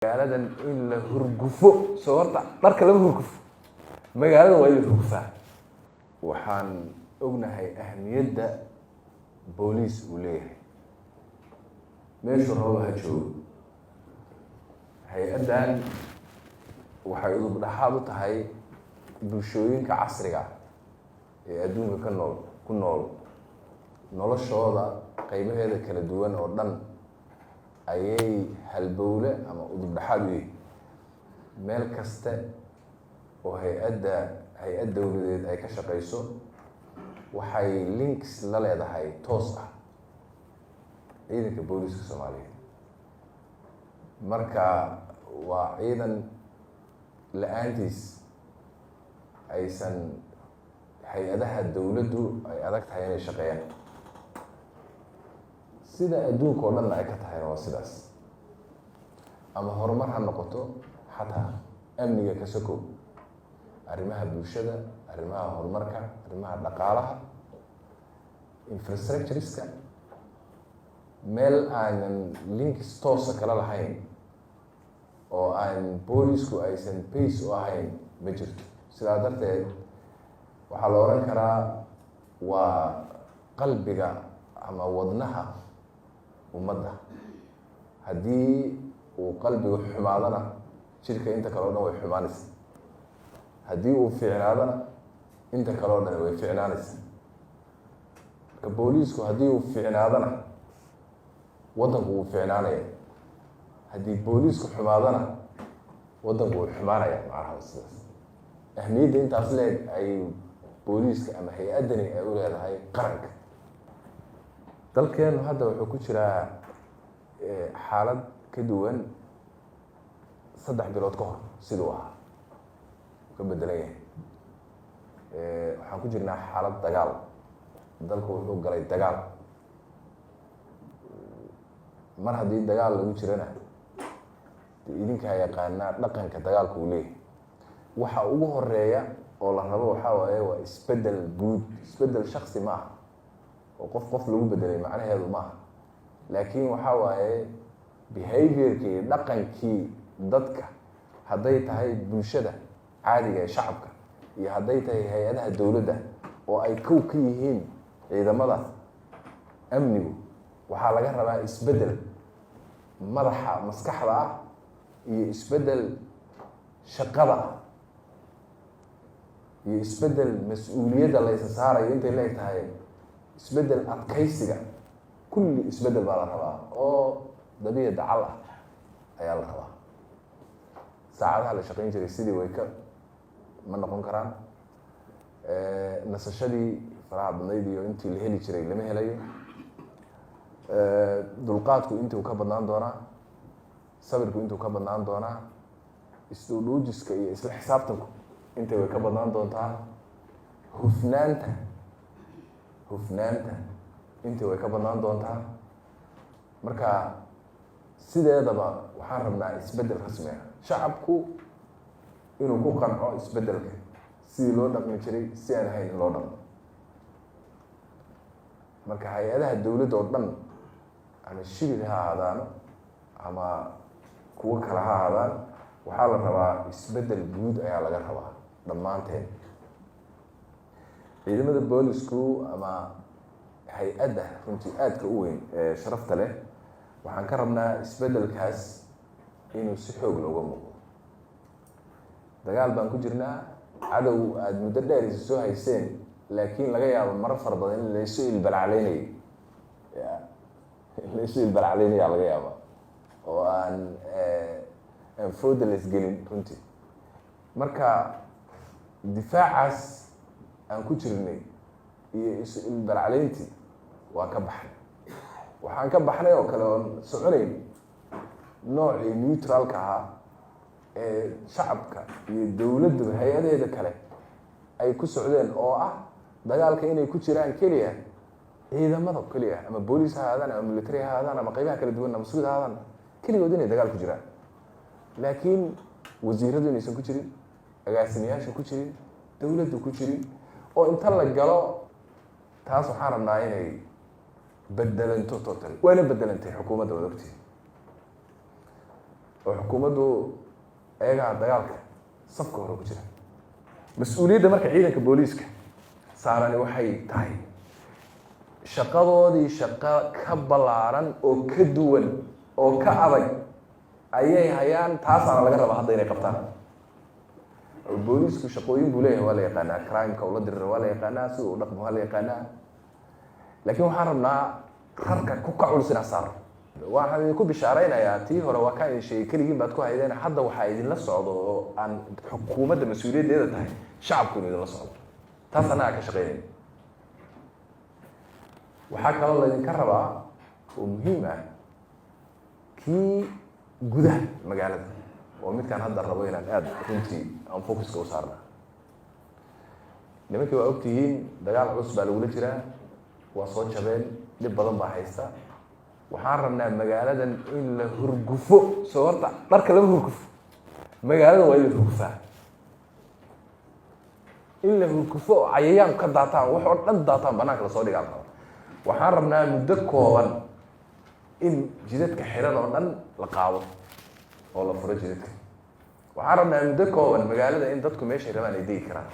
magaaladan in la hurgufo sababta dharka lama hurgufo magaalada waa in la hurgufaa. Waxaan ognahay ahmiyadda booliis uu leeyahay meesha rooba ha joogo. Hay-adan waxay udub dhaxaad u tahay bulshooyinka casriga ee adduunka ku nool noloshooda qaybaheeda kala duwan oo dhan ayay halbowle ama udub dhaxaad u yihiin. meel kasta oo hay-ad dowladeed ay ka shaqayso waxay links la leedahay toos ah ciidanka booliska Soomaaliyeed. marka waa ciidan la-aantiis aysan hay-adaha dowladdu ay adag tahay inay shaqeeyaan sida adduunka oo dhan ay ka tahay. waa sidaas ama horumar ha noqoto xataa amniga ka sokow arrimaha bulshada, arrimaha horumarka, arrimaha dhaqaalaha, infrastructureska meel aanan links toosa kala lahayn oo aan boolisku aysan base u ahayn ma jirto. sidaa darteed waxaa la oran karaa waa qalbiga ama wadnaha ummadda. haddii uu qalbigu xumaadana jirka inta kale o dhan way xumaanaysa, haddii uu fiicnaadana inta kale o dhan way fiicnaanaysa. marka booliisku haddii uu fiicnaadana waddanku wuu fiicnaanaya, haddii booliisku xumaadana waddanku wuu xumaanaya. macnaha sidaas ahmiyadda intaas leeg ay booliiska ama hay-addani ay u leedahay qaranka. dalkeenu hadda wuxuu ku jiraa xaalad ka duwan 3 bilood ka hor siduu ahaa ka bedelan yahay. waxaan ku jirnaa xaalad dagaal. dalku wuxuu galay dagaal. mar haddii dagaal lagu jirana idinkaa yaqaanaa dhaqanka dagaalka uu leeyahay. waxa ugu horeeya oo la rabo waxaa waaye waa isbedel guud. isbedel shaksi ma aha oo qof lagu bedelay macnaheedu ma aha, laakiin waxaa waaye behaviorkii dhaqankii dadka, hadday tahay bulshada caadiga ee shacabka iyo hadday tahay hay-adaha dowladda oo ay kow ka yihiin ciidamada amnigu. waxaa laga rabaa isbedel madaxa maskaxda ah iyo isbedel shaqada ah iyo isbedel mas-uuliyadda la isa saarayo intay leeg tahay isbedel adkaysiga. kulli isbedel baa la rabaa oo dabiic dacal ah ayaa la rabaa. saacadaha la shaqayn jiray sidii way ka ma noqon karaan. nasashadii faraha badnayd iyo intii la heli jiray lama helayo. dulqaadku intuu ka badnaan doonaa, sabirku intuu ka badnaan doonaa, isdhuudhuujiska iyo isla xisaabtanku intay way ka badnaan doontaa. hufnaanta intii way ka badnaan doontaa. marka sideedaba waxaan rabnaa isbedel rasmi ah. shacabku inuu ku qanco isbedelka sidii loo dhaqmi jiray si aan ahayn in loo dhaqmo. marka hay-adaha dowladda oo dhan ama shibir ha ahaadaano ama kuwo kale ha ahaadaan waxaa la rabaa isbedel guud ayaa laga rabaa dhammaanteen. ciidamada boolisku ama hay-adda runtii aadka u weyn ee sharafta leh waxaan ka rabnaa isbedelkaas inuu si xoog looga muuqdo. dagaal baan ku jirnaa. cadow aada muddo dheer isa soo hayseen laakiin laga yaabo marar fara badan in laysu ilbalacleynayay laga yaaba oo aan fooda la isgelin runtii. marka difaacaas aan ku jirnay iyo isu ilbalacleyntii waa ka baxnay. waxaan ka baxnay oo kale oon soconayn noocii neutralka ahaa ee shacabka iyo dowladdu hay-adaheeda kale ay ku socdeen oo ah dagaalka inay ku jiraan keliya ciidamada keliya ama booliis ha ahaadaan ama military ha ahaadaan ama qaybaha kala duwan ama mas-uud ha ahaadaan keligood inay dagaal ku jiraan, laakiin wasiiradu inaysan ku jirin, agaasimayaasha ku jirin, dowladdu ku jirin oo inta la galo. taas waxaan rabnaa inay bedelanto total. wayna bedelantay xukuumadda wada ogtii. oo xukuumaddu ayagaa dagaalka safka hore ku jira. mas-uuliyadda marka ciidanka booliiska saarani waxay tahay shaqadoodii shaqo ka ballaaran oo ka duwan oo ka adag ayay hayaan. taasaana laga rabaa hadda inay qabtaan. booliisku shaqooyin buu leeyahay, waa la yaqaanaa. crimeka ula dirira waa la yaqaanaa, sida u dhaqmo waa la yaqaanaa. laakiin waxaan rabnaa rarka ku ka culus inaa saaro. waxaan idinku bishaaraynayaa tii hore waa kaa idin sheegay keligiin baad ku haydeen. hadda waxaa idinla socdo oo aan xukuumadda mas-uuliyaddeeda tahay shacabku inu idinla socdo. taas annagaa ka shaqeynaya. waxaa kaloo laydinka rabaa oo muhiim ah kii gudaha magaalada oo midkaan hadda rabo inaan aada runtii aan focuska u saarna. nimankii waa ogtihiin dagaal culus baa lagula jiraa, waa soo jabeen, dhib badan baa haysta. waxaan rabnaa magaaladan in la hurgufo. soo horta dharka lama hurgufo, magaalada waa in la hurgufaa. in la hurgufo oo cayayaan ka daataan, wax oo dhan daataan banaanka lasoo dhigaan raba. waxaan rabnaa muddo kooban in jidadka xiran oo dhan la qaado oo la furo jidadka. waxaan rabnaa muddo kooban magaalada in dadku meeshay rabaan ay degi karaan.